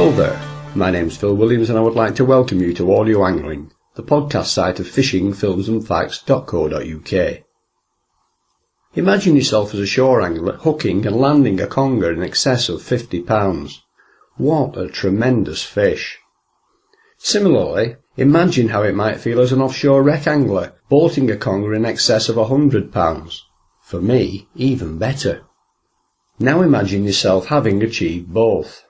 Hello there, my name's Phil Williams and I would like to welcome you to Audio Angling, the podcast site of fishingfilmsandfacts.co.uk. Imagine yourself as a shore angler hooking and landing a conger in excess of 50 pounds. What a tremendous fish. Similarly, imagine how it might feel as an offshore wreck angler boating a conger in excess of 100 pounds. For me, even better. Now imagine yourself having achieved both.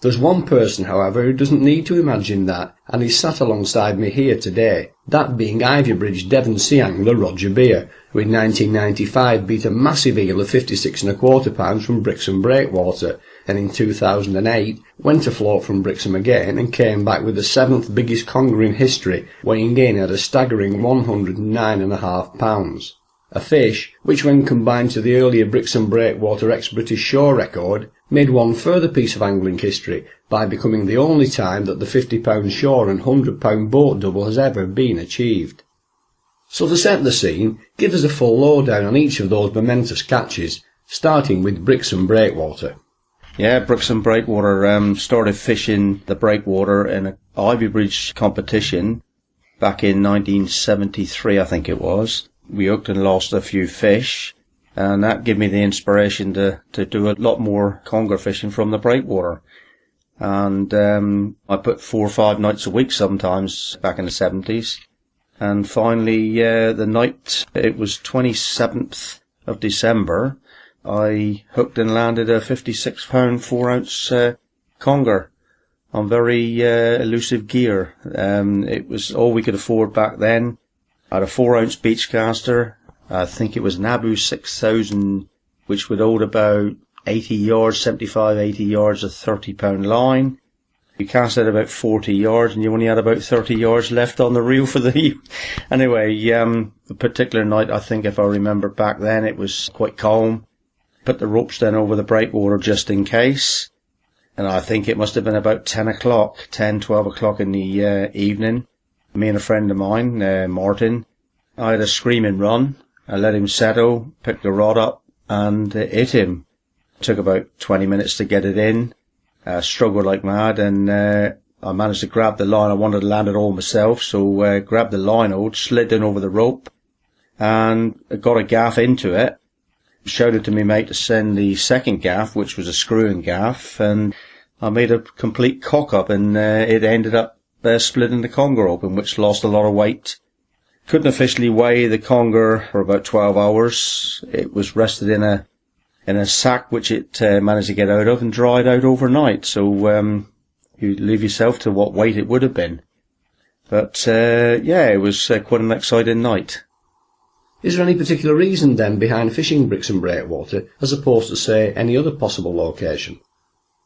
There's one person, however, who doesn't need to imagine that, and he's sat alongside me here today, that being Ivybridge Devon sea angler Roger Beer, who in 1995 beat a massive eel of 56 1/4 pounds from Brixham Breakwater, and in 2008 went afloat from Brixham again and came back with the 7th biggest conger in history, weighing in at a staggering 109 1/2 pounds. A fish which, when combined to the earlier Brixham Breakwater ex-British shore record, made one further piece of angling history by becoming the only time that the 50-pound shore and 100-pound boat double has ever been achieved. So to set the scene, give us a full lowdown on each of those momentous catches, starting with Brixham Breakwater. Yeah, Brixham Breakwater, started fishing the breakwater in an Ivybridge competition back in 1973, I think it was. We hooked and lost a few fish, and that gave me the inspiration to do a lot more conger fishing from the breakwater. And I put 4 or 5 nights a week sometimes back in the 70s. And finally, the night, it was 27th of December, I hooked and landed a 56-pound 4-ounce conger on very elusive gear. It was all we could afford back then. I had a 4-ounce beach caster. I think it was an Abu 6000, which would hold about 80 yards, 75, 80 yards of 30-pound line. You cast it about 40 yards and you only had about 30 yards left on the reel for the... Anyway, the particular night, I think if I remember back then, it was quite calm. Put the ropes down over the breakwater just in case. And I think it must have been about 10, 12 o'clock in the evening. Me and a friend of mine, Martin, I had a screaming run. I let him settle, picked the rod up and hit him. It took about 20 minutes to get it in. Struggled like mad, and I managed to grab the line. I wanted to land it all myself, so grabbed the line hold, slid down over the rope and got a gaff into it. Shouted to me mate to send the second gaff, which was a screwing gaff, and I made a complete cock up, and it ended up splitting the conger open, which lost a lot of weight. Couldn't officially weigh the conger for about 12 hours. It was rested in a sack which it managed to get out of and dried out overnight. So you leave yourself to what weight it would have been. But yeah, it was quite an exciting night. Is there any particular reason then behind fishing Brixham Breakwater as opposed to, say, any other possible location?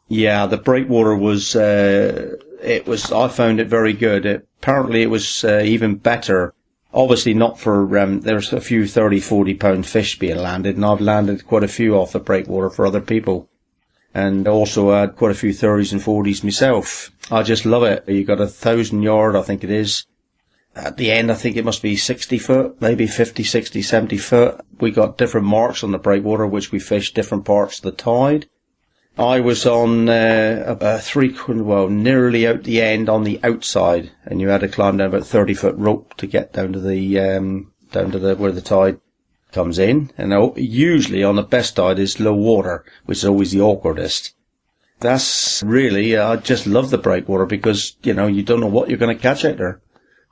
Yeah, the breakwater was, I found it very good. Apparently it was even better. Obviously not for, there's a few 30, 40 pound fish being landed, and I've landed quite a few off the breakwater for other people. And also I had quite a few 30s and 40s myself. I just love it. You got 1,000 yard, I think it is. At the end, I think it must be 60 foot, maybe 50, 60, 70 foot. We got different marks on the breakwater, which we fished different parts of the tide. I was on nearly out the end on the outside, and you had to climb down about 30-foot rope to get down to the where the tide comes in. And usually on the best tide is low water, which is always the awkwardest. That's really, I just love the breakwater because, you don't know what you're going to catch out there.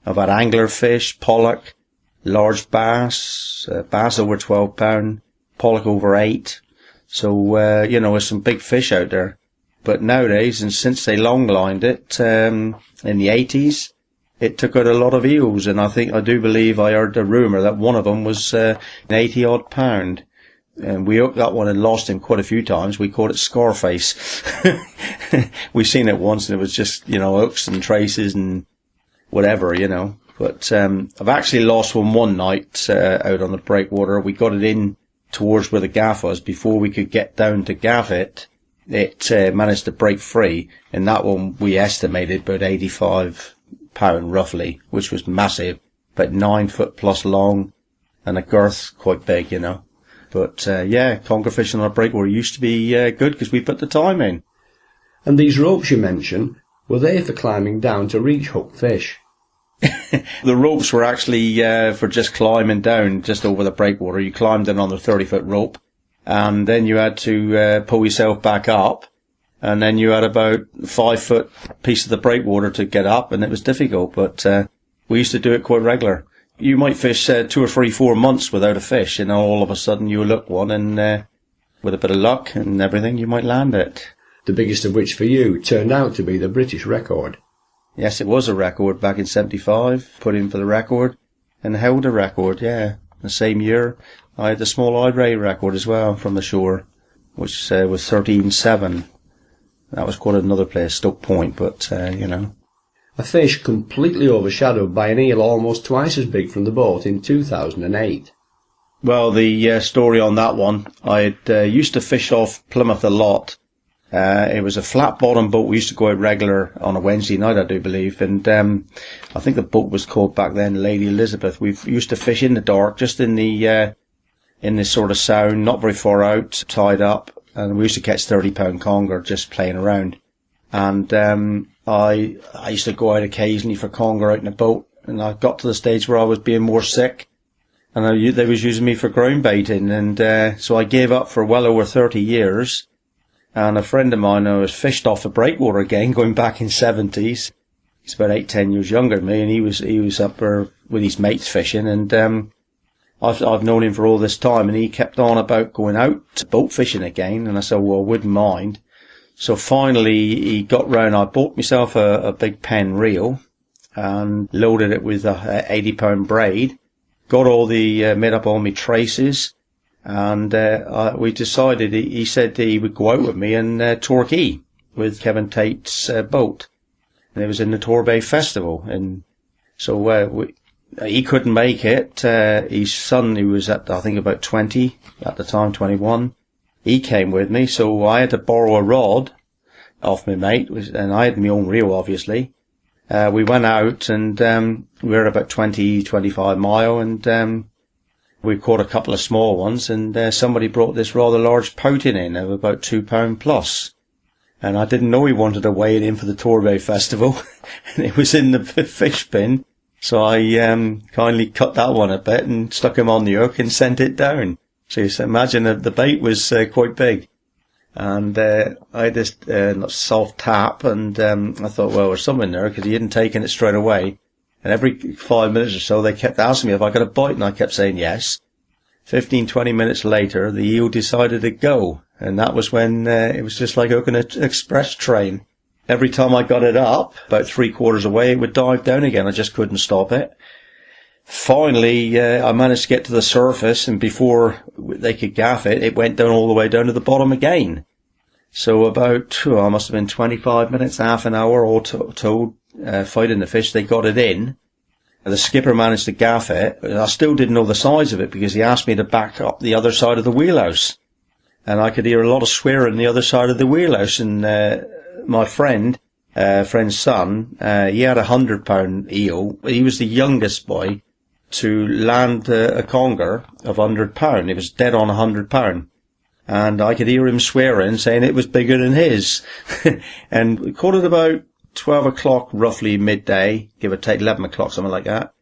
I've had anglerfish, pollock, large bass, bass over 12 pound, pollock over 8. So, there's some big fish out there. But nowadays, and since they long-lined it, in the 80s, it took out a lot of eels. And I do believe I heard a rumour that one of them was, an 80-odd pound. And we hooked that one and lost him quite a few times. We called it Scarface. We seen it once and it was just, hooks and traces and whatever, But, I've actually lost one night, out on the breakwater. We got it in towards where the gaff was. Before we could get down to gaff it, it managed to break free, and that one we estimated about 85 pound roughly, which was massive, about 9 foot plus long, and a girth quite big, But yeah, conger fishing on a breakwater used to be good because we put the time in. And these ropes you mention, were they for climbing down to reach hooked fish? The ropes were actually for just climbing down just over the breakwater. You climbed in on the 30-foot rope, and then you had to pull yourself back up, and then you had about 5-foot piece of the breakwater to get up, and it was difficult, but we used to do it quite regular. You might fish 2 or 3, 4 months without a fish, and all of a sudden you look one, and with a bit of luck and everything, you might land it. The biggest of which for you turned out to be the British record. Yes, it was a record back in 75, put in for the record, and held a record, yeah. The same year, I had the small eye record as well from the shore, which was 13.7. That was quite another place, Stoke Point, but, you know. A fish completely overshadowed by an eel almost twice as big from the boat in 2008. Well, the story on that one, I used to fish off Plymouth a lot. It was a flat bottom boat. We used to go out regular on a Wednesday night, I do believe. And I think the boat was called back then Lady Elizabeth. We used to fish in the dark, just in this sort of sound, not very far out, tied up. And we used to catch 30-pound conger just playing around. And I used to go out occasionally for conger out in the boat. And I got to the stage where I was being more sick. And they was using me for ground baiting. And so I gave up for well over 30 years. And a friend of mine who was fished off the breakwater again, going back in 70s. He's about 8-10 years younger than me, and he was up there with his mates fishing. And I've known him for all this time, and he kept on about going out boat fishing again. And I said, well, I wouldn't mind. So finally, he got round. I bought myself a big pen reel and loaded it with a 80-pound braid. Got all made up all my traces. And we decided, he said he would go out with me in Torquay with Kevin Tate's boat. And it was in the Torbay Festival. And so he couldn't make it. His son, who was I think about 20 at the time, 21, he came with me. So I had to borrow a rod off my mate, and I had my own reel, obviously. We went out, and we were about 20, 25 mile, and we caught a couple of small ones, and somebody brought this rather large pouting in of about £2 plus. And I didn't know he wanted to weigh it in for the Torbay Festival. And it was in the fish bin. So I kindly cut that one a bit and stuck him on the hook and sent it down. So you can imagine that the bait was quite big. And I had this soft tap, and I thought, well, there's something there, because he hadn't taken it straight away. And every 5 minutes or so, they kept asking me if I got a bite, and I kept saying yes. 15, 20 minutes later, the eel decided to go. And that was when it was just like hooking an express train. Every time I got it up, about 3/4 away, it would dive down again. I just couldn't stop it. Finally, I managed to get to the surface, and before they could gaff it, it went down all the way down to the bottom again. So about, I must have been 25 minutes, half an hour, all told, fighting the fish. They got it in. The skipper managed to gaff it. I still didn't know the size of it, because he asked me to back up the other side of the wheelhouse. And I could hear a lot of swearing the other side of the wheelhouse. And my friend's son, he had a 100-pound eel. He was the youngest boy to land a conger of 100-pound. It was dead on 100-pound. And I could hear him swearing, saying it was bigger than his. And we caught it about 12 o'clock, roughly midday, give or take 11 o'clock, something like that.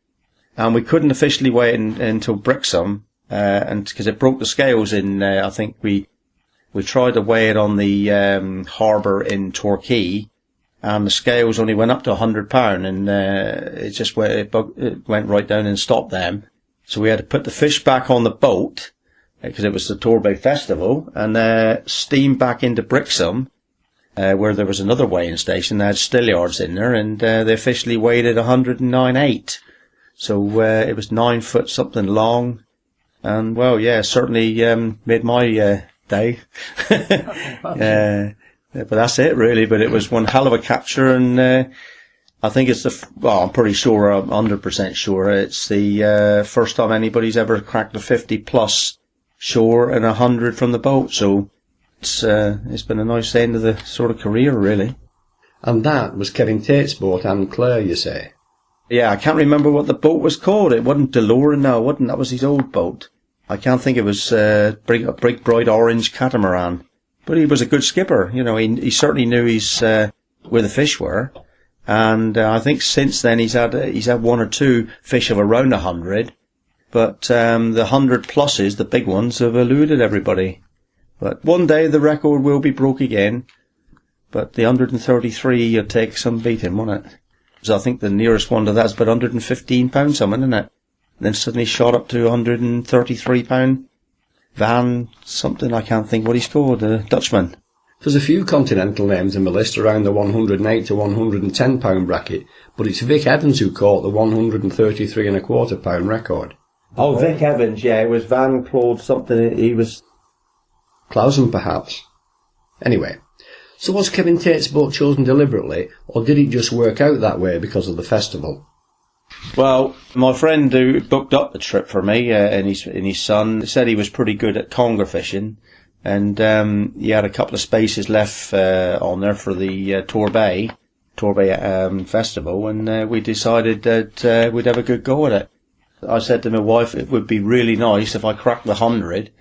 And we couldn't officially wait until Brixham, and because it broke the scales in, I think we tried to weigh it on the harbour in Torquay, and the scales only went up to 100-pound, and it just it went right down and stopped them. So we had to put the fish back on the boat, because it was the Torbay Festival, and steam back into Brixham, where there was another weighing station. They had stillyards in there, and they officially weighed it 109.8. So it was 9 foot something long, and well, yeah, certainly made my day. But that's it, really. But it was one hell of a capture, and I think it's I'm pretty sure, I'm 100% sure, it's the first time anybody's ever cracked a 50-plus shore and 100 from the boat. So it's been a nice end of the sort of career, really. And that was Kevin Tate's boat, and Claire, you say? Yeah, I can't remember what the boat was called. It wasn't DeLorean, no, it wasn't. That was his old boat. I can't think it was a big bright orange catamaran. But he was a good skipper. You know, he certainly knew where the fish were. And I think since then he's had one or two fish of around 100. But the 100 pluses, the big ones, have eluded everybody. But one day the record will be broke again. But the 133 will take some beating, won't it? So I think the nearest one to that's about £115 something, isn't it? Then suddenly shot up to £133. Van something, I can't think what he's called, a Dutchman. There's a few continental names in the list around the £108 to £110 bracket, but it's Vic Evans who caught the £133.25 record. Oh, Vic Evans, yeah, it was Van Claude something, he was... Clausen, perhaps. Anyway, so was Kevin Tate's boat chosen deliberately, or did it just work out that way because of the festival? Well, my friend who booked up the trip for me and his son said he was pretty good at conger fishing, and he had a couple of spaces left on there for the Torbay festival, and we decided that we'd have a good go at it. I said to my wife, it would be really nice if I cracked the 100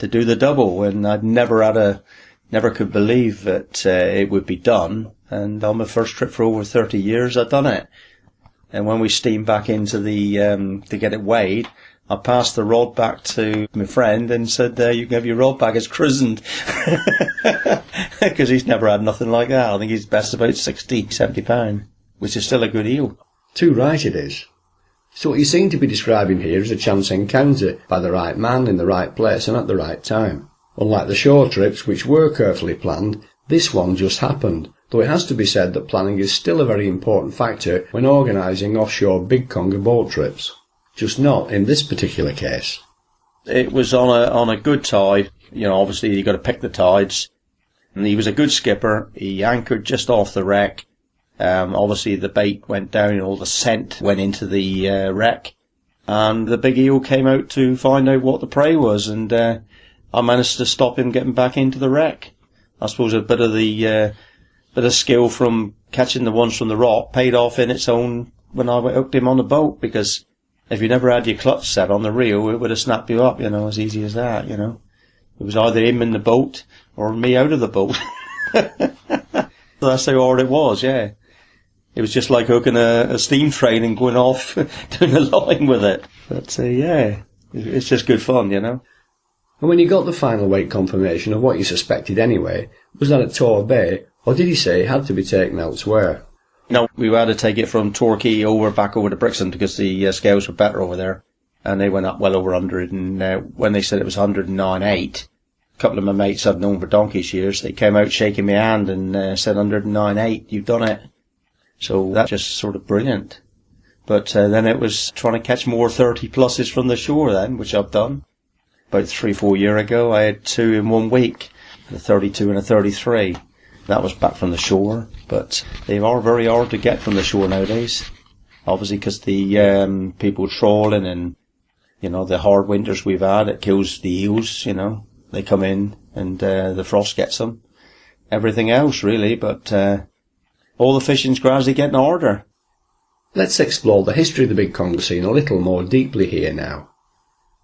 to do the double, and I'd never could believe that it would be done. And on my first trip for over 30 years, I'd done it. And when we steamed back into the to get it weighed, I passed the rod back to my friend and said, "You can have your rod back. It's christened," because he's never had nothing like that. I think he's best about 60, 70 pound, which is still a good eel. Too right it is. So what you seem to be describing here is a chance encounter by the right man in the right place and at the right time. Unlike the shore trips, which were carefully planned, this one just happened, though it has to be said that planning is still a very important factor when organising offshore big conger boat trips. Just not in this particular case. It was on a good tide. You know, obviously you've got to pick the tides. And he was a good skipper. He anchored just off the wreck. Obviously the bait went down and all the scent went into the wreck. And the big eel came out to find out what the prey was, and I managed to stop him getting back into the wreck. I suppose a bit of skill from catching the ones from the rock paid off in its own when I hooked him on the boat, because if you never had your clutch set on the reel, it would have snapped you up, you know, as easy as that, you know. It was either him in the boat or me out of the boat. That's how hard it was, yeah. It was just like hooking a steam train and going off doing a line with it. But, yeah, it's just good fun, you know. And when you got the final weight confirmation of what you suspected anyway, was that at Torbay, or did he say it had to be taken elsewhere? No, we had to take it from Torquay back over to Brixton, because the scales were better over there. And they went up well over 100, and when they said it was 109.8, a couple of my mates I've known for donkey's years, they came out shaking my hand and said 109.8, you've done it. So that's just sort of brilliant. But then it was trying to catch more 30 pluses from the shore then, which I've done. About 3-4 years ago, I had 2 in 1 week, a 32 and a 33. That was back from the shore, but they are very hard to get from the shore nowadays. Obviously, because the people trawling and, you know, the hard winters we've had, it kills the eels, you know. They come in and the frost gets them. Everything else, really, but all the fishing's gradually getting harder. Let's explore the history of the big conger scene a little more deeply here now.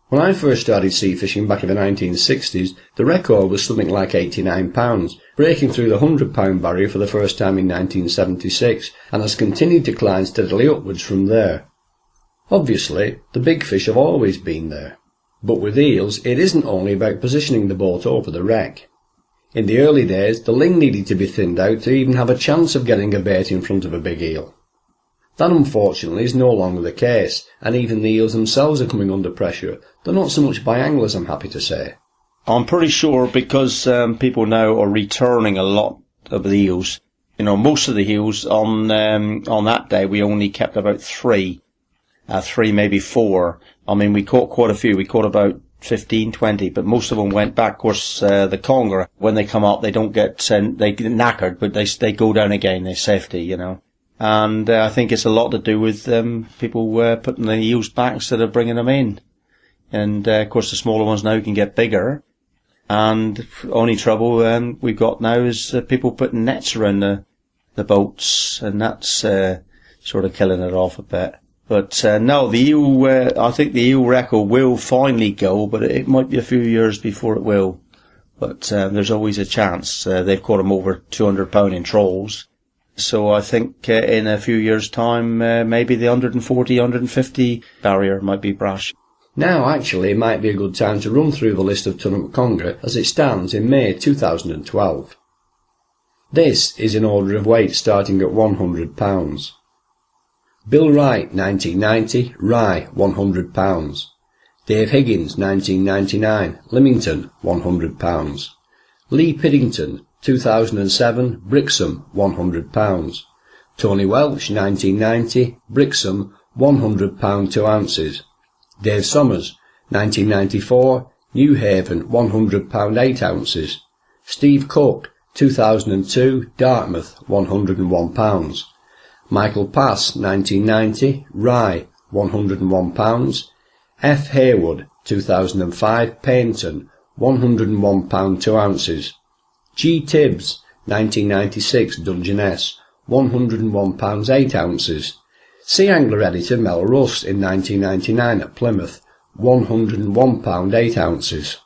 When I first started sea fishing back in the 1960s, the record was something like £89, breaking through the £100 barrier for the first time in 1976, and has continued to climb steadily upwards from there. Obviously, the big fish have always been there. But with eels, it isn't only about positioning the boat over the wreck. In the early days, the ling needed to be thinned out to even have a chance of getting a bait in front of a big eel. That unfortunately is no longer the case, and even the eels themselves are coming under pressure, though not so much by anglers, I'm happy to say. I'm pretty sure because people now are returning a lot of the eels. You know, most of the eels on that day we only kept about 3, maybe 4. I mean, we caught quite a few. We caught about 15, 20, but most of them went back. Of course, the conger, when they come up, they don't get they get knackered, but they go down again. They're safety, you know. And I think it's a lot to do with people putting the eels back instead of bringing them in. And of course, the smaller ones now can get bigger. And only trouble we've got now is people putting nets around the boats, and that's sort of killing it off a bit. But no, the eel, I think the eel record will finally go, but it might be a few years before it will. but there's always a chance. They've caught them over 200 pound in trawls. So I think in a few years' time, maybe the 140, 150 barrier might be brash. Now actually it might be a good time to run through the list of tournament conger as it stands in May 2012. This is in order of weight starting at £100. Bill Wright 1990, Rye £100. Dave Higgins 1999, Lymington £100. Lee Piddington 2007, Brixham £100. Tony Welch 1990, Brixham £100 2 ounces. Dave Summers 1994, New Haven £100 8 ounces. Steve Cook 2002, Dartmouth £101. Michael Pass 1990, Rye £101. F. Haywood 2005, Paignton £101 2 ounces. G. Tibbs 1996, Dungeness £101 8 ounces. Sea Angler editor Mel Russ in 1999 at Plymouth £101 8 ounces.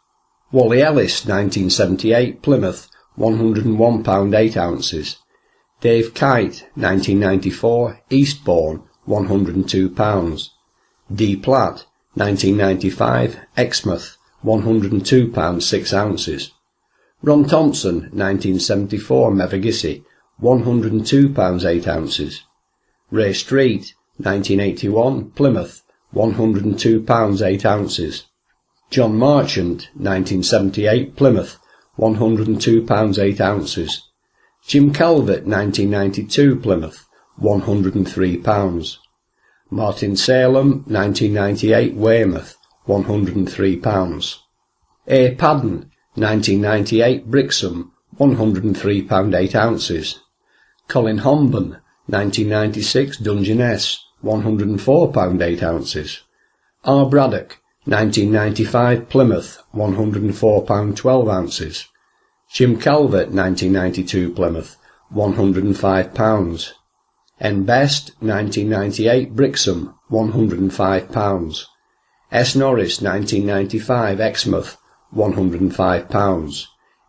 Wally Ellis 1978, Plymouth £101 8 ounces. Dave Kite 1994, Eastbourne £102. D. Platt 1995, Exmouth £102 6 ounces. Ron Thompson 1974, Mevagissey £102 8 ounces. Ray Street 1981, Plymouth £102 8 ounces. John Marchant 1978, Plymouth £102 8 ounces. Jim Calvert 1992, Plymouth £103. Martin Salem 1998, Weymouth £103. A. Padden 1998, Brixham £103 8 ounces. Colin Homban 1996, Dungeness £104 8 ounces. R. Braddock 1995, Plymouth £104 12 ounces. Jim Calvert 1992, Plymouth £105. N. Best 1998, Brixham £105. S. Norris 1995, Exmouth £105.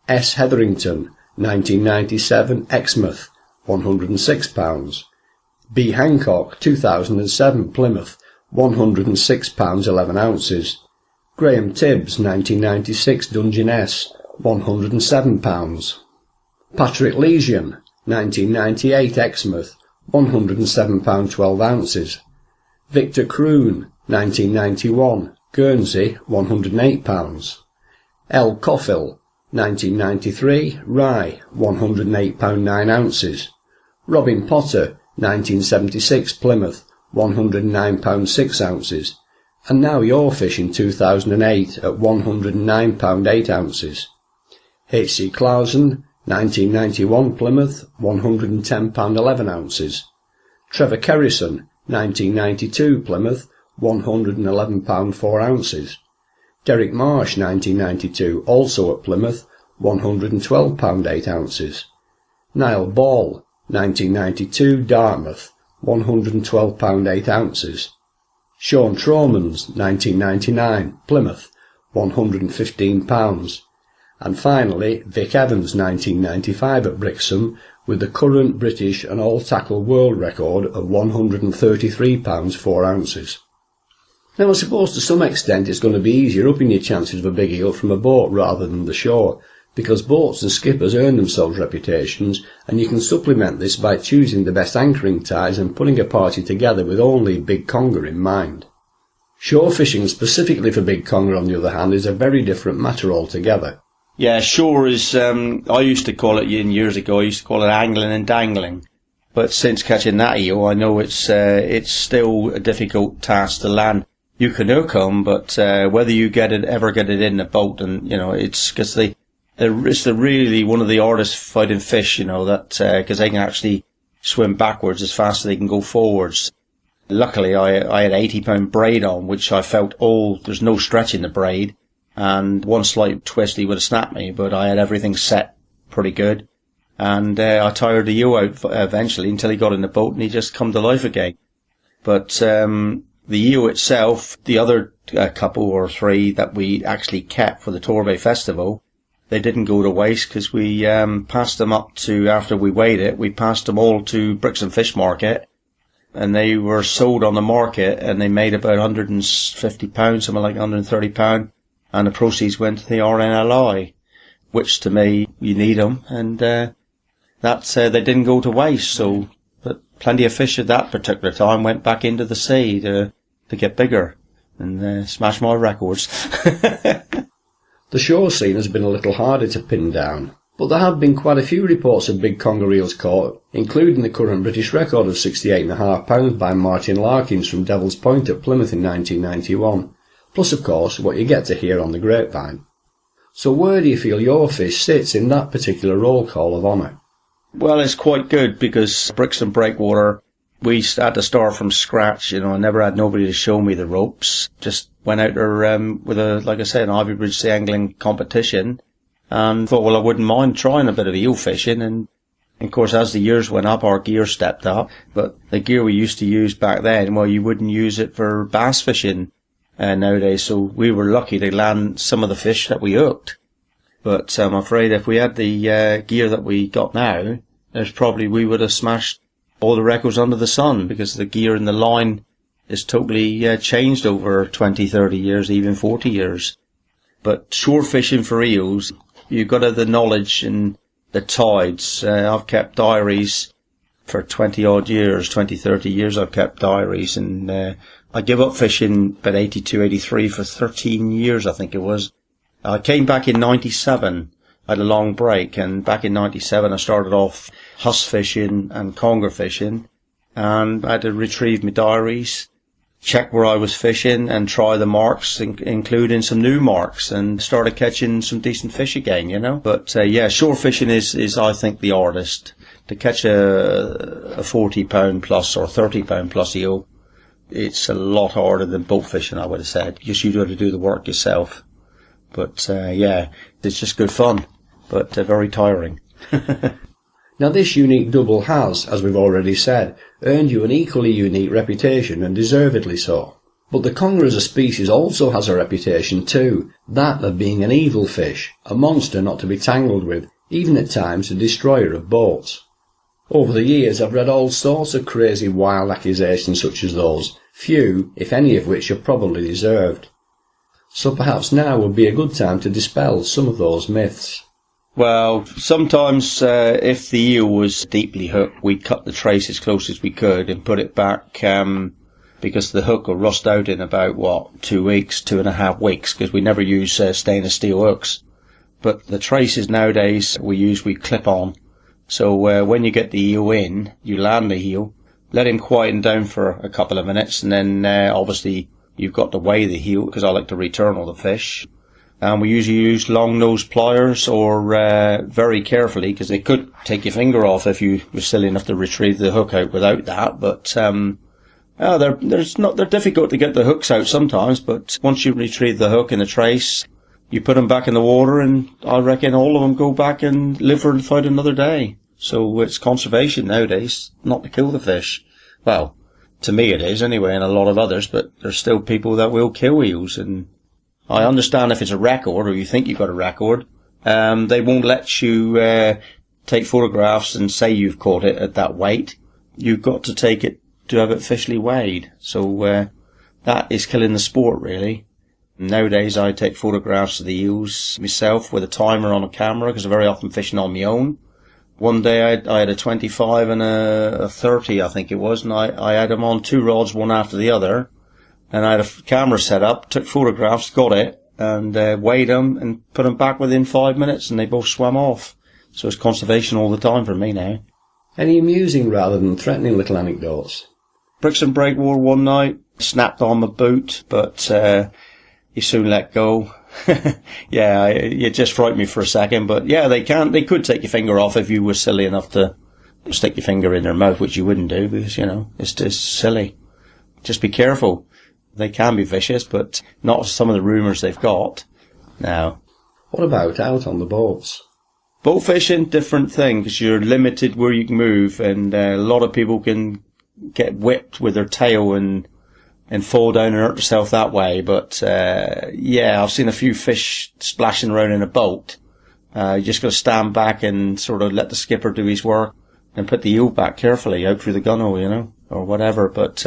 S. Hetherington 1997, Exmouth £106. B. Hancock 2007, Plymouth £106 11 ounces. Graham Tibbs 1996, Dungeness £107. Patrick Lesion 1998, Exmouth £107 12 ounces. Victor Croon 1991, Guernsey £108. L. Coffil 1993, Rye £108 9 ounces. Robin Potter 1976, Plymouth £109 6 ounces. And now your fish in 2008 at £109 8 ounces. H. C. Clausen 1991, Plymouth £110 11 ounces. Trevor Kerrison 1992, Plymouth £111 4 ounces. Derek Marsh 1992, also at Plymouth £112 8 ounces. Niall Ball 1992, Dartmouth £112 8 ounces. Sean Tromans 1999, Plymouth £115. And finally Vic Evans 1995 at Brixham with the current British and all-tackle world record of £133 4 ounces. Now I suppose to some extent it's going to be easier upping your chances of a big eel from a boat rather than the shore, because boats and skippers earn themselves reputations, and you can supplement this by choosing the best anchoring ties and putting a party together with only big conger in mind. Shore fishing specifically for big conger, on the other hand, is a very different matter altogether. Yeah, shore is, I used to call it, years ago, I used to call it angling and dangling. But since catching that eel, I know it's still a difficult task to land. You can hook 'em, but whether you ever get it in the boat, and, you know, it's because it's really one of the hardest fighting fish, you know, that, because they can actually swim backwards as fast as they can go forwards. Luckily, I had 80-pound braid on, which I felt, there's no stretch in the braid. And one slight twist, he would have snapped me, but I had everything set pretty good. And I tired the eel out eventually until he got in the boat and he just come to life again. But the eel itself, the other couple or three that we actually kept for the Torbay Festival, they didn't go to waste because we passed them up to, after we weighed it, we passed them all to Bricks and Fish Market, and they were sold on the market, and they made about £150, something like £130, and the proceeds went to the RNLI, which to me, you need them, and they didn't go to waste, so but plenty of fish at that particular time went back into the sea to get bigger and smash my records. The shore scene has been a little harder to pin down, but there have been quite a few reports of big conger eels caught, including the current British record of 68.5 pounds by Martin Larkins from Devil's Point at Plymouth in 1991, plus of course what you get to hear on the grapevine. So where do you feel your fish sits in that particular roll call of honour? Well, it's quite good because Bricks and Breakwater, we had to start from scratch. I never had nobody to show me the ropes. Just went out there with like I said, an Ivy Bridge sea angling competition, and thought, well, I wouldn't mind trying a bit of eel fishing. And of course, as the years went up, our gear stepped up. But the gear we used to use back then, well, you wouldn't use it for bass fishing nowadays. So we were lucky to land some of the fish that we hooked. But I'm afraid if we had the gear that we got now, we would have smashed all the records under the sun, because the gear and the line is totally changed over 20, 30 years, even 40 years. But shore fishing for eels, you've got to have the knowledge and the tides. I've kept diaries for 20 odd years, 20, 30 years I've kept diaries, and I gave up fishing about 82, 83 for 13 years, I think it was. I came back in 97. I had a long break, and back in 97 I started off huss fishing and conger fishing, and I had to retrieve my diaries, check where I was fishing and try the marks, including some new marks, and started catching some decent fish again, But shore fishing is I think the hardest. To catch a 40 pound plus or 30 pound plus eel, it's a lot harder than boat fishing, I would have said, because you got to do the work yourself. But, it's just good fun, but very tiring. Now this unique double has, as we've already said, earned you an equally unique reputation, and deservedly so. But the conger as a species also has a reputation too, that of being an evil fish, a monster not to be tangled with, even at times a destroyer of boats. Over the years I've read all sorts of crazy wild accusations such as those, few, if any of which are probably deserved. So perhaps now would be a good time to dispel some of those myths. Well, sometimes if the eel was deeply hooked, we'd cut the trace as close as we could and put it back, because the hook will rust out in about, 2 weeks, 2.5 weeks, because we never use stainless steel hooks. But the traces nowadays we clip on. So when you get the eel in, you land the eel, let him quieten down for a couple of minutes, and then obviously you've got to weigh the heel, because I like to return all the fish. And we usually use long nose pliers, or very carefully, because they could take your finger off if you were silly enough to retrieve the hook out without that. But they're difficult to get the hooks out sometimes. But once you retrieve the hook and the trace, you put them back in the water, and I reckon all of them go back and live for about another day. So it's conservation nowadays, not to kill the fish. Well, to me it is anyway, and a lot of others. But there's still people that will kill eels, and I understand if it's a record, or you think you've got a record, they won't let you take photographs and say you've caught it at that weight. You've got to take it to have it officially weighed. So that is killing the sport, really. Nowadays I take photographs of the eels myself with a timer on a camera, because I'm very often fishing on my own. One day I had a 25 and a 30, I think it was, and I had them on 2 rods, one after the other. And I had a camera set up, took photographs, got it, and weighed them and put them back within 5 minutes, and they both swam off. So it's conservation all the time for me now. Any amusing rather than threatening little anecdotes? Bricks and Breakwater one night, snapped on my boot, but he soon let go. Yeah, it just frightened me for a second, but yeah, they could take your finger off if you were silly enough to stick your finger in their mouth, which you wouldn't do, because, it's just silly. Just be careful. They can be vicious, but not some of the rumours they've got now. What about out on the boats? Boat fishing, different thing, because you're limited where you can move, and a lot of people can get whipped with their tail and fall down and hurt themselves that way. But I've seen a few fish splashing around in a boat, You just got to stand back and sort of let the skipper do his work and put the eel back carefully out through the gunwale, or whatever. But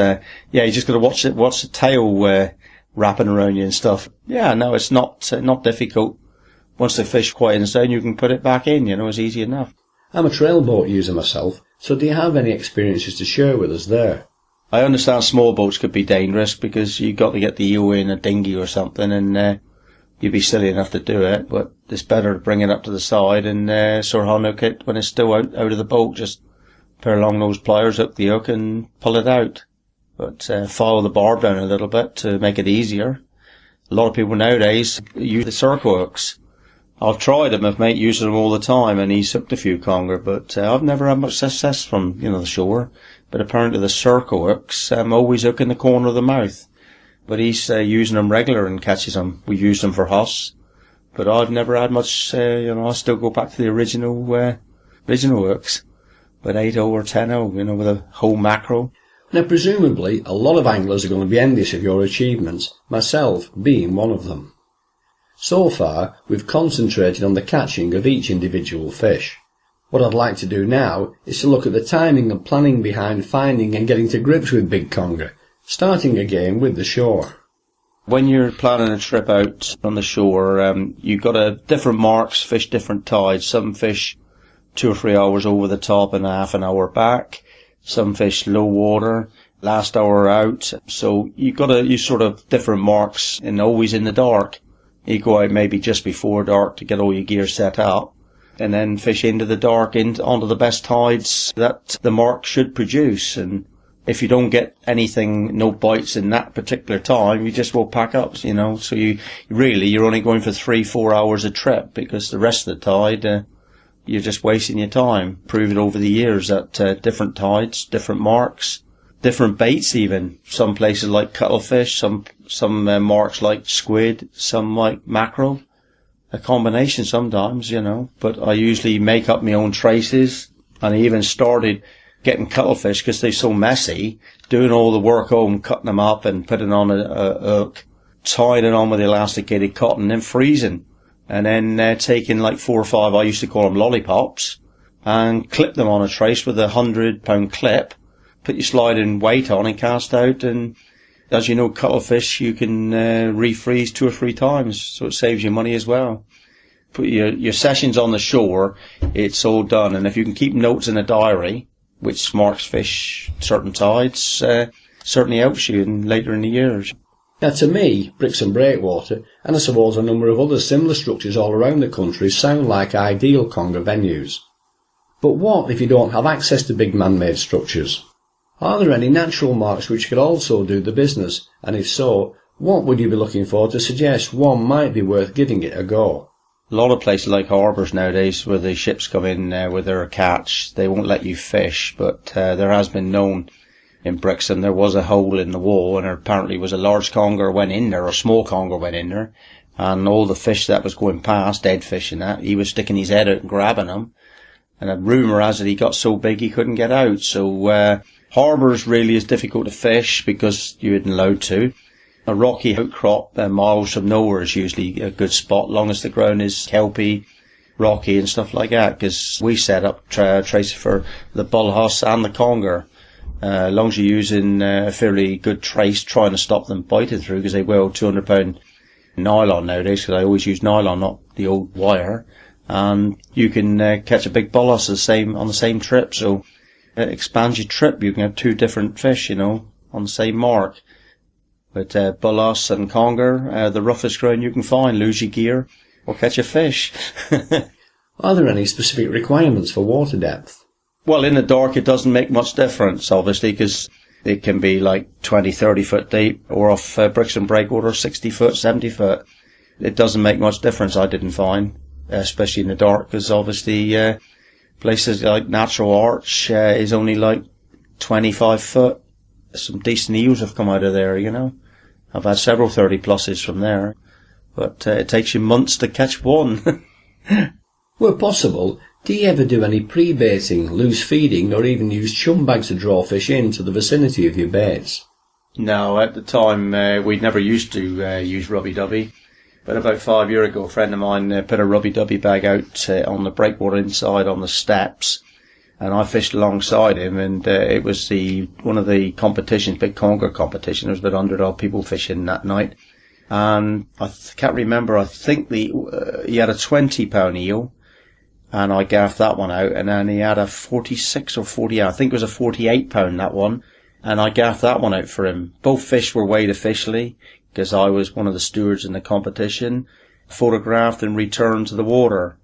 you just got to watch the tail wrapping around you and stuff. Yeah, no, it's not difficult. Once the fish quietens down, you can put it back in. It's easy enough. I'm a trail boat user myself, so do you have any experiences to share with us there? I understand small boats could be dangerous because you've got to get the eel in a dinghy or something, and you'd be silly enough to do it. But it's better to bring it up to the side and sort of hook it when it's still out of the boat. Just pair along those pliers, hook the hook, and pull it out. But follow the barb down a little bit to make it easier. A lot of people nowadays use the circle hooks. I've tried them, I've mate uses them all the time, and he's hooked a few conger, but I've never had much success from, the shore. But apparently the circle hooks always hook in the corner of the mouth. But he's using them regular and catches them. We use them for Huss. But I've never had much, I still go back to the original hooks. But 8-0 or 10-0, with a whole mackerel. Now presumably a lot of anglers are going to be envious of your achievements, myself being one of them. So far, we've concentrated on the catching of each individual fish. What I'd like to do now is to look at the timing and planning behind finding and getting to grips with big conger, starting again with the shore. When you're planning a trip out on the shore, you've got different marks, fish different tides. Some fish 2 or 3 hours over the top and half an hour back. Some fish low water, last hour out. So you've got to use sort of different marks and always in the dark. You go out maybe just before dark to get all your gear set up, and then fish into the dark, onto the best tides that the mark should produce. And if you don't get anything, no bites in that particular time, you just will pack up, So you're only going for 3-4 hours a trip, because the rest of the tide, you're just wasting your time. Prove it over the years that different tides, different marks, different baits even. Some places like cuttlefish, some marks like squid, some like mackerel. A combination sometimes, But I usually make up my own traces, and I even started getting cuttlefish because they're so messy, doing all the work home, cutting them up and putting on a hook, tying it on with elasticated cotton and freezing. And then taking like 4 or 5, I used to call them lollipops, and clip them on a trace with a 100-pound clip, put your sliding weight on and cast out. And as you know, cuttlefish you can refreeze 2 or 3 times, so it saves you money as well. Put your sessions on the shore, it's all done. And if you can keep notes in a diary, which marks fish certain tides, certainly helps you later in the years. Now to me, Brixham Breakwater, and I suppose a number of other similar structures all around the country, sound like ideal conger venues. But what if you don't have access to big man-made structures? Are there any natural marks which could also do the business, and if so, what would you be looking for to suggest one might be worth giving it a go? A lot of places like harbours nowadays, where the ships come in with their catch, they won't let you fish, but there has been known in Brixham there was a hole in the wall, and there apparently was a large conger went in there, or a small conger went in there, and all the fish that was going past, dead fish and that, he was sticking his head out and grabbing them, and a rumour has it he got so big he couldn't get out. So harbours really is difficult to fish because you isn't allowed to. A rocky outcrop miles from nowhere is usually a good spot, long as the ground is kelpy, rocky and stuff like that, because we set up traces for the bullhuss and the conger. As long as you're using a fairly good trace, trying to stop them biting through, because they weigh 200-pound nylon nowadays, because I always use nylon, not the old wire, and you can catch a big bullhuss on the same trip, so it expands your trip. You can have 2 different fish, on the same mark. But bullhuss and conger, the roughest ground you can find, lose your gear or catch a fish. Are there any specific requirements for water depth? Well, in the dark it doesn't make much difference, obviously, because it can be like 20, 30 foot deep, or off Brixham Breakwater 60 foot, 70 foot. It doesn't make much difference, I didn't find, especially in the dark, because obviously places like Natural Arch is only like 25 foot. Some decent eels have come out of there, I've had several 30 pluses from there, but it takes you months to catch one. Where possible, do you ever do any pre-baiting, loose feeding, or even use chum bags to draw fish into the vicinity of your baits? No, at the time we'd never used to use rubby-dubby. But about 5 years ago, a friend of mine put a rubby-dubby bag out on the breakwater inside on the steps, and I fished alongside him, and it was one of the competitions, big Conger competition. There was about 100 odd people fishing that night, and I can't remember. I think he had a 20-pound eel, and I gaffed that one out, and then he had a 46 or 40. I think it was a 48-pound that one, and I gaffed that one out for him. Both fish were weighed officially, because I was one of the stewards in the competition, photographed and returned to the water.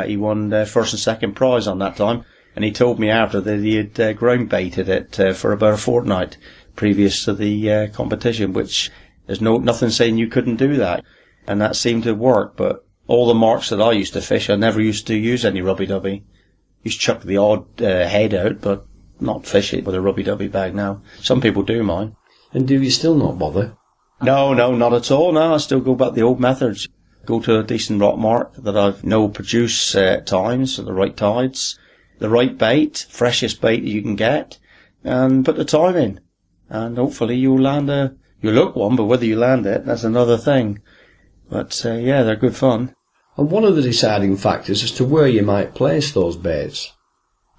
He won first and second prize on that time, and he told me after that he had ground baited it for about a fortnight previous to the competition, which there's nothing saying you couldn't do that, and that seemed to work. But all the marks that I used to fish, I never used to use any rubby-dubby. Used to chuck the odd head out, but not fish it with a rubby-dubby bag now. Some people do mine. And do you still not bother? No, not at all. No, I still go back the old methods. Go to a decent rock mark that I know produce times, at the right tides, the right bait, freshest bait you can get, and put the time in. And hopefully you'll land you'll hook one, but whether you land it, that's another thing. But yeah, they're good fun. And one of the deciding factors as to where you might place those baits.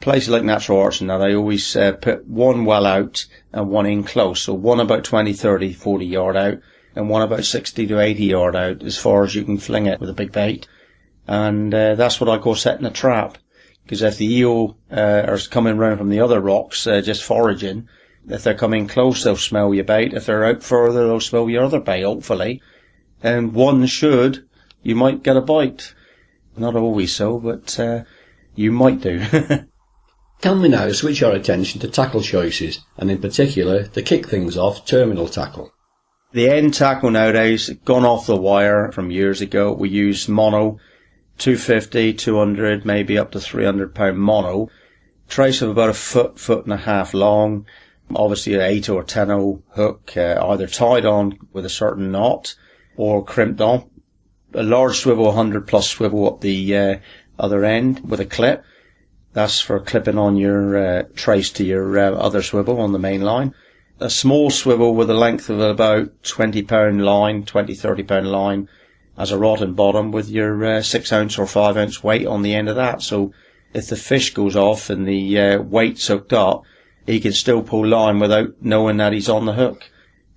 Places like Natural Arts and that, I always put one well out and one in close. So one about 20, 30, 40 yard out, and one about 60 to 80 yard out, as far as you can fling it with a big bait. And that's what I call setting a trap. Because if the eel are coming round from the other rocks, just foraging, if they're coming close, they'll smell your bait. If they're out further, they'll smell your other bait, hopefully. And you might get a bite. Not always so, but you might do. Can we now switch our attention to tackle choices, and in particular, the kick things off terminal tackle? The end tackle nowadays, gone off the wire from years ago. We use mono, 250, 200, maybe up to 300 pound mono. Trace of about a foot and a half long. Obviously an 8 or 10 hook, either tied on with a certain knot or crimped on. A large swivel, 100 plus swivel up the other end with a clip. That's for clipping on your trace to your other swivel on the main line. A small swivel with a length of about 20 pound line, 20, 30 pound line as a rod and bottom with your 6 ounce or 5 ounce weight on the end of that. So if the fish goes off and the weight's hooked up, he can still pull line without knowing that he's on the hook.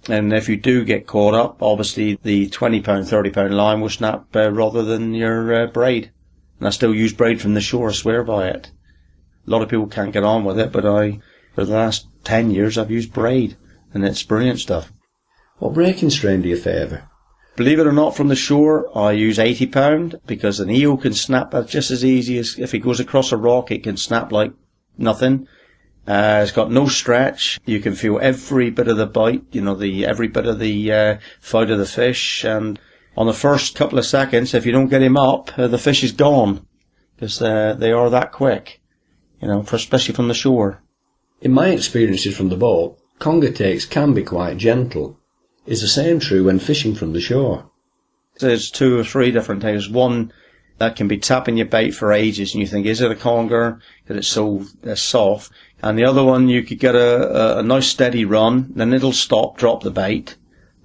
And if you do get caught up, obviously the 20 pound, 30 pound line will snap rather than your braid. And I still use braid from the shore, I swear by it. A lot of people can't get on with it, but for the last 10 years, I've used braid, and it's brilliant stuff. What breaking strain do you favour? Believe it or not, from the shore, I use 80 pound, because an eel can snap just as easy as if he goes across a rock, it can snap like nothing. It's got no stretch. You can feel every bit of the bite, every bit of the fight of the fish, and on the first couple of seconds, if you don't get him up, the fish is gone, because they are that quick. Especially from the shore. In my experiences from the boat, conger takes can be quite gentle. Is the same true when fishing from the shore? There's 2 or 3 different things. One that can be tapping your bait for ages and you think, is it a conger? Because it's so soft. And the other one, you could get a nice steady run, then it'll stop, drop the bait,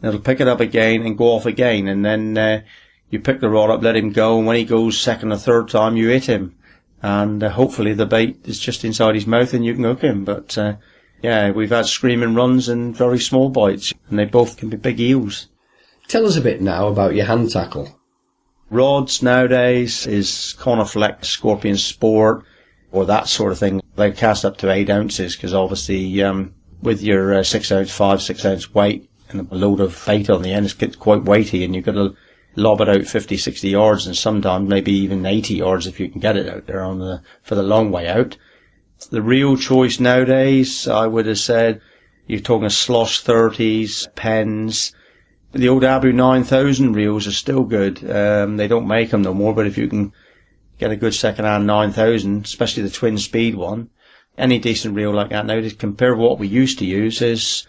it'll pick it up again and go off again. And then you pick the rod up, let him go, and when he goes second or third time, you hit him. And hopefully the bait is just inside his mouth and you can hook him. But yeah, we've had screaming runs and very small bites, and they both can be big eels. Tell us a bit now about your hand tackle. Rods nowadays is Cornerflex, Scorpion Sport, or that sort of thing. They cast up to 8 ounces because obviously with your 6 ounce, 5, 6 ounce weight and a load of bait on the end, it's quite weighty, and you've got to lob it out 50, 60 yards, and sometimes maybe even 80 yards if you can get it out there for the long way out. The real choice nowadays, I would have said, you're talking slosh 30s, pens. The old Abu 9000 reels are still good. They don't make them no more, but if you can get a good second-hand 9000, especially the twin speed one, any decent reel like that nowadays, compared to what we used to use,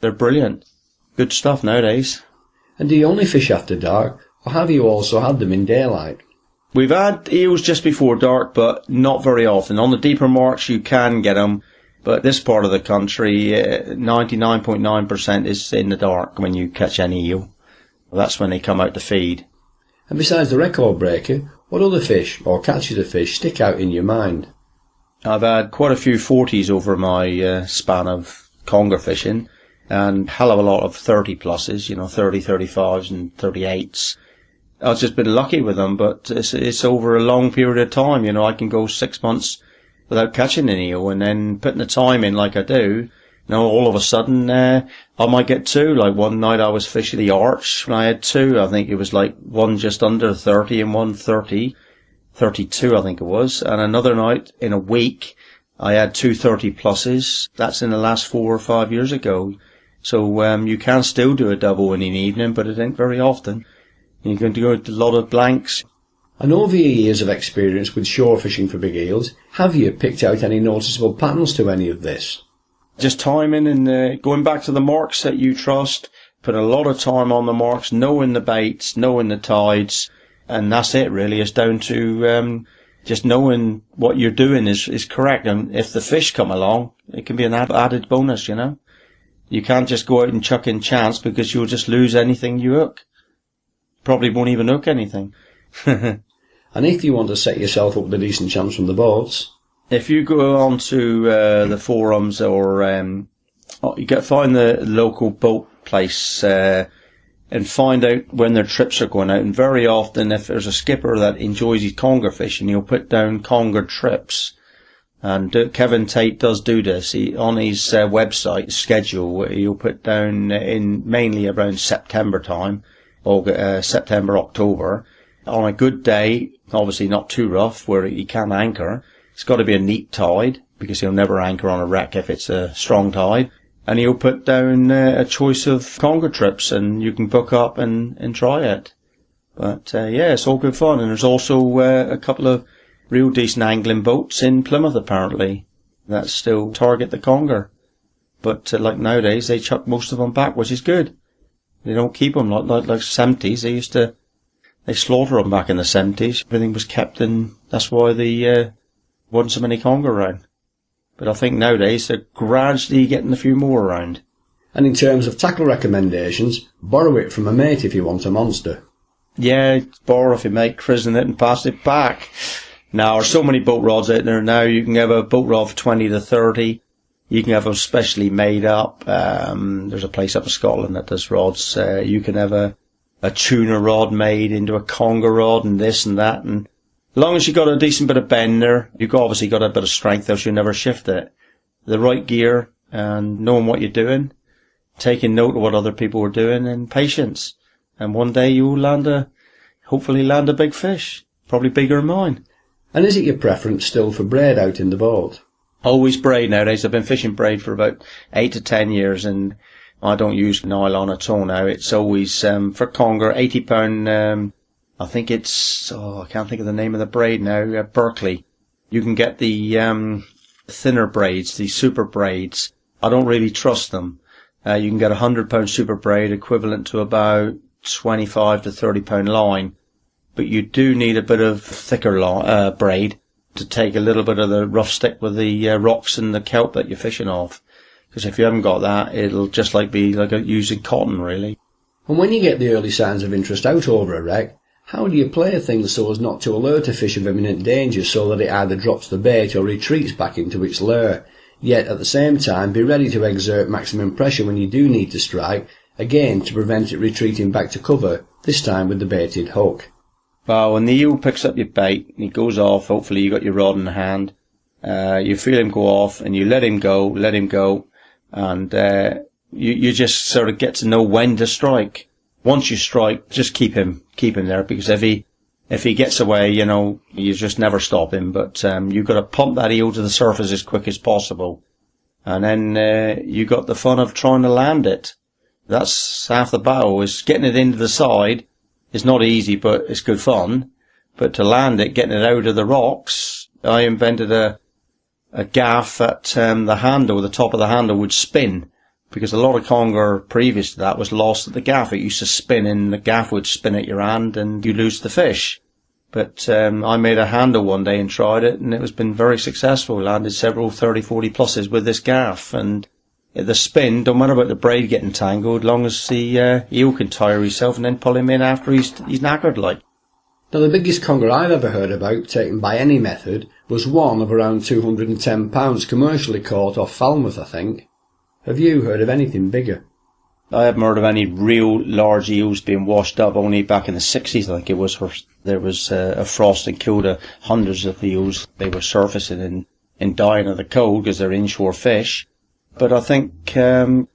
they're brilliant. Good stuff nowadays. And do you only fish after dark, or have you also had them in daylight? We've had eels just before dark, but not very often. On the deeper marks you can get them, but this part of the country, 99.9% is in the dark when you catch any eel. That's when they come out to feed. And besides the record breaker, what other fish or catches of fish stick out in your mind? I've had quite a few 40s over my span of conger fishing, and hell of a lot of 30 pluses, 30, 35s and 38s. I've just been lucky with them, but it's over a long period of time. I can go 6 months without catching an eel, and then putting the time in like I do, all of a sudden, I might get two. Like one night I was fishing the Arch, and I had two. I think it was like one just under 30 and one 30, 32 I think it was. And another night in a week, I had two 30 pluses. That's in the last 4 or 5 years ago. So, you can still do a double in an evening, but it ain't very often. You're going to go with a lot of blanks. And over your years of experience with shore fishing for big eels, have you picked out any noticeable patterns to any of this? Just timing and going back to the marks that you trust, put a lot of time on the marks, knowing the baits, knowing the tides, and that's it really. It's down to just knowing what you're doing is correct. And if the fish come along, it can be an added bonus, You can't just go out and chuck in chance, because you'll just lose anything you hook. Probably won't even hook anything. And if you want to set yourself up with a decent chance from the boats, if you go on to the forums or find the local boat place and find out when their trips are going out. And very often, if there's a skipper that enjoys his conger fishing, he'll put down conger trips. And Kevin Tate does do this. On his website schedule, he'll put down in mainly around September time. September, October, on a good day, obviously not too rough, where he can anchor. It's got to be a neat tide, because he'll never anchor on a wreck if it's a strong tide. And he'll put down a choice of conger trips, and you can book up and try it. But it's all good fun. And there's also a couple of real decent angling boats in Plymouth, apparently, that still target the conger. But like nowadays, they chuck most of them back, which is good. They don't keep them like 70s. They slaughter them back in the 70s. Everything was kept in, that's why there wasn't so many conger around. But I think nowadays they're gradually getting a few more around. And in terms of tackle recommendations, borrow it from a mate if you want a monster. Yeah, borrow off your mate, christen it and pass it back. Now, there's so many boat rods out there now. You can have a boat rod for 20 to 30. You can have them specially made up. There's a place up in Scotland that does rods. You can have a tuna rod made into a conger rod and this and that. And as long as you've got a decent bit of bend there, you've obviously got a bit of strength, else you'll never shift it. The right gear and knowing what you're doing, taking note of what other people are doing, and patience. And one day you'll hopefully land a big fish, probably bigger than mine. And is it your preference still for braid out in the boat? Always braid nowadays. I've been fishing braid for about 8 to 10 years, and I don't use nylon at all now. It's always, for conger, £80, I think it's, I can't think of the name of the braid now, Berkeley. You can get the thinner braids, the super braids. I don't really trust them. You can get a £100 super braid equivalent to about 25 to £30 line, but you do need a bit of thicker braid to take a little bit of the rough stick with the rocks and the kelp that you're fishing off. Because if you haven't got that, it'll just be like using cotton, really. And when you get the early signs of interest out over a wreck, how do you play things so as not to alert a fish of imminent danger, so that it either drops the bait or retreats back into its lair, yet at the same time be ready to exert maximum pressure when you do need to strike, again to prevent it retreating back to cover, this time with the baited hook? Well, when the eel picks up your bait and he goes off, hopefully you got your rod in the hand, you feel him go off and you let him go, and you just sort of get to know when to strike. Once you strike, just keep him there, because if he gets away, you just never stop him. But you've got to pump that eel to the surface as quick as possible, and then you got the fun of trying to land it. That's half the battle, is getting it into the side. It's not easy, but it's good fun. But to land it, getting it out of the rocks, I invented a gaff that the top of the handle would spin, because a lot of conger previous to that was lost at the gaff. It used to spin, and the gaff would spin at your hand and you lose the fish. But I made a handle one day and tried it, and it has been very successful. Landed several 30, 40 pluses with this gaff, and the spin, don't matter about the braid getting tangled, as long as the eel can tire himself and then pull him in after he's knackered like. Now the biggest conger I've ever heard about, taken by any method, was one of around £210, commercially caught off Falmouth, I think. Have you heard of anything bigger? I haven't heard of any real large eels being washed up. Only back in the 60s, I think it was, there was a frost and killed hundreds of eels. They were surfacing and dying of the cold because they're inshore fish. But I think the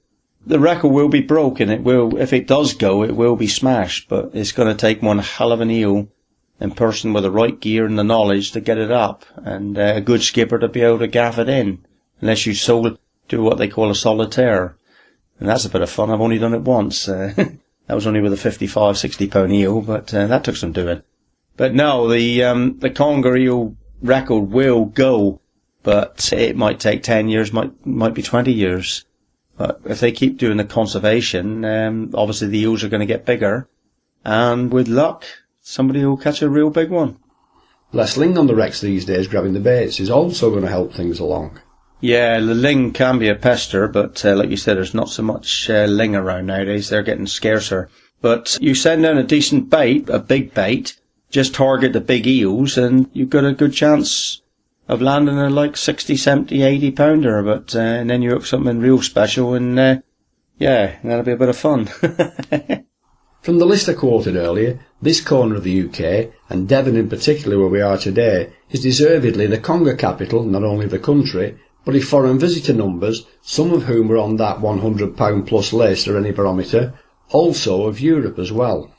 record will be broken. It will, if it does go, it will be smashed. But it's going to take one hell of an eel in person with the right gear and the knowledge to get it up, and a good skipper to be able to gaff it in, unless you do what they call a solitaire. And that's a bit of fun. I've only done it once. That was only with a 55, 60 pound eel, but that took some doing. But no, the conger eel record will go, but it might take 10 years, might be 20 years. But if they keep doing the conservation, obviously the eels are going to get bigger, and with luck, somebody will catch a real big one. Less ling on the wrecks these days grabbing the baits is also going to help things along. Yeah, the ling can be a pester, but like you said, there's not so much ling around nowadays. They're getting scarcer. But you send down a decent bait, a big bait, just target the big eels, and you've got a good chance of landing a like 60, 70, 80 pounder. But and then you hook something real special, and yeah, that'll be a bit of fun. From the list I quoted earlier, this corner of the UK, and Devon in particular where we are today, is deservedly the conger capital, not only of the country, but if foreign visitor numbers, some of whom were on that £100 plus list or any barometer, also of Europe as well.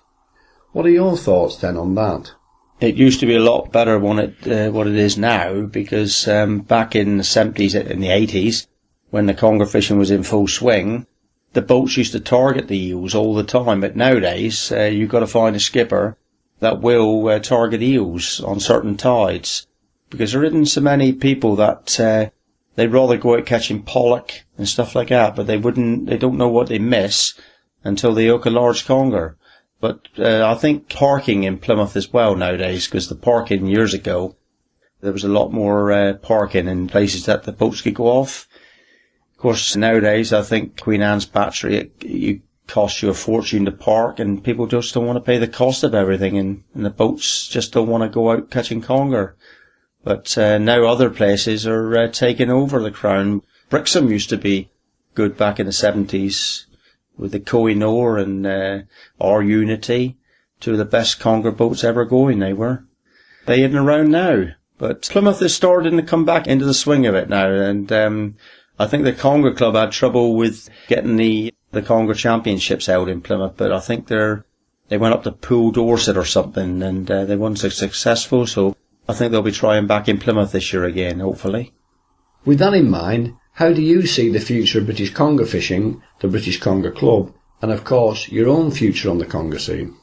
What are your thoughts then on that? It used to be a lot better what it is now, because back in the 70s and the 80s, when the conger fishing was in full swing, the boats used to target the eels all the time. But nowadays, you've got to find a skipper that will target eels on certain tides, because there isn't so many people that they'd rather go out catching pollock and stuff like that, but they don't know what they miss until they hook a large conger. But I think parking in Plymouth as well nowadays, because the parking years ago, there was a lot more parking in places that the boats could go off. Of course, nowadays, I think Queen Anne's Battery, it costs you a fortune to park, and people just don't want to pay the cost of everything, and the boats just don't want to go out catching conger. But now other places are taking over the crown. Brixham used to be good back in the 70s with the Koh-i-Noor and our Unity, two of the best conger boats ever going they were. They isn't around now, but Plymouth is starting to come back into the swing of it now, and I think the Conger Club had trouble with getting the Conger Championships out in Plymouth, but I think they went up to Poole Dorset or something, and they weren't so successful, so I think they'll be trying back in Plymouth this year again, hopefully. With that in mind, how do you see the future of British conger fishing, the British Conger Club, and of course your own future on the conger scene?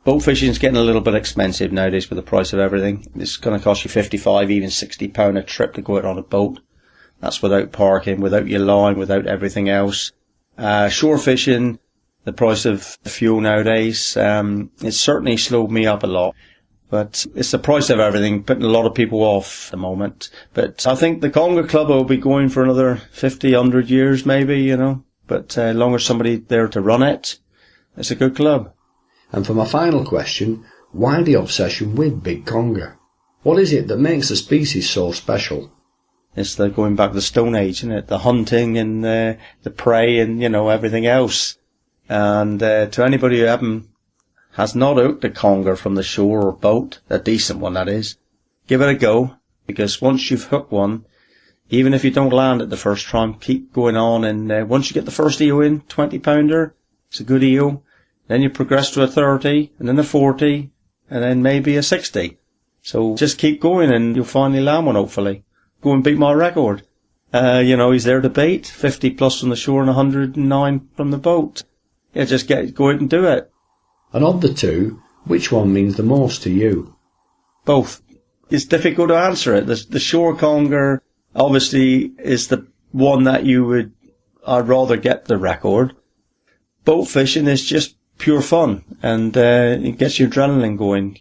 Boat fishing is getting a little bit expensive nowadays with the price of everything. It's going to cost you £55, even £60 a trip to go out on a boat. That's without parking, without your line, without everything else. Shore fishing, the price of fuel nowadays, it's certainly slowed me up a lot. But it's the price of everything, putting a lot of people off at the moment. But I think the Conger Club will be going for another 50, 100 years maybe, you know. But as long as somebody there to run it, it's a good club. And for my final question, why the obsession with big conger? What is it that makes the species so special? It's the going back to the Stone Age, isn't it? The hunting and the prey and, you know, everything else. And to anybody who has not hooked a conger from the shore or boat, a decent one that is, give it a go. Because once you've hooked one, even if you don't land it the first time, keep going on. And once you get the first eel in, 20 pounder, it's a good eel. Then you progress to a 30, and then a 40, and then maybe a 60. So just keep going and you'll finally land one, hopefully. Go and beat my record. You know, he's there to bait, 50 plus from the shore and 109 from the boat. Yeah, just go out and do it. And of the two, which one means the most to you? Both. It's difficult to answer it. The shore conger obviously is the one that I'd rather get the record. Boat fishing is just pure fun, and it gets your adrenaline going.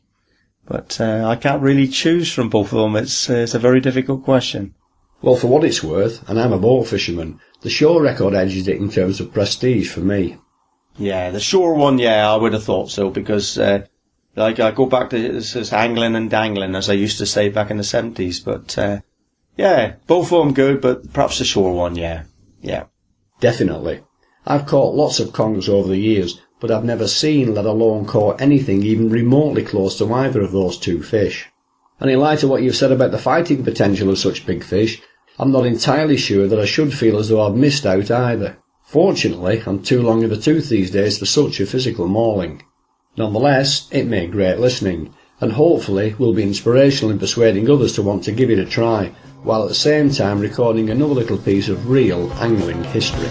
But I can't really choose from both of them. It's a very difficult question. Well, for what it's worth, and I'm a boat fisherman, the shore record edges it in terms of prestige for me. Yeah, the shore one, yeah, I would have thought so, because Like, I go back to this angling and dangling, as I used to say back in the 70s. But, yeah, both of them good, but perhaps the shore one, yeah. Yeah. Definitely. I've caught lots of congers over the years, but I've never seen, let alone caught anything even remotely close to either of those two fish. And in light of what you've said about the fighting potential of such big fish, I'm not entirely sure that I should feel as though I've missed out either. Fortunately, I'm too long in the tooth these days for such a physical mauling. Nonetheless, it made great listening, and hopefully will be inspirational in persuading others to want to give it a try, while at the same time recording another little piece of real angling history.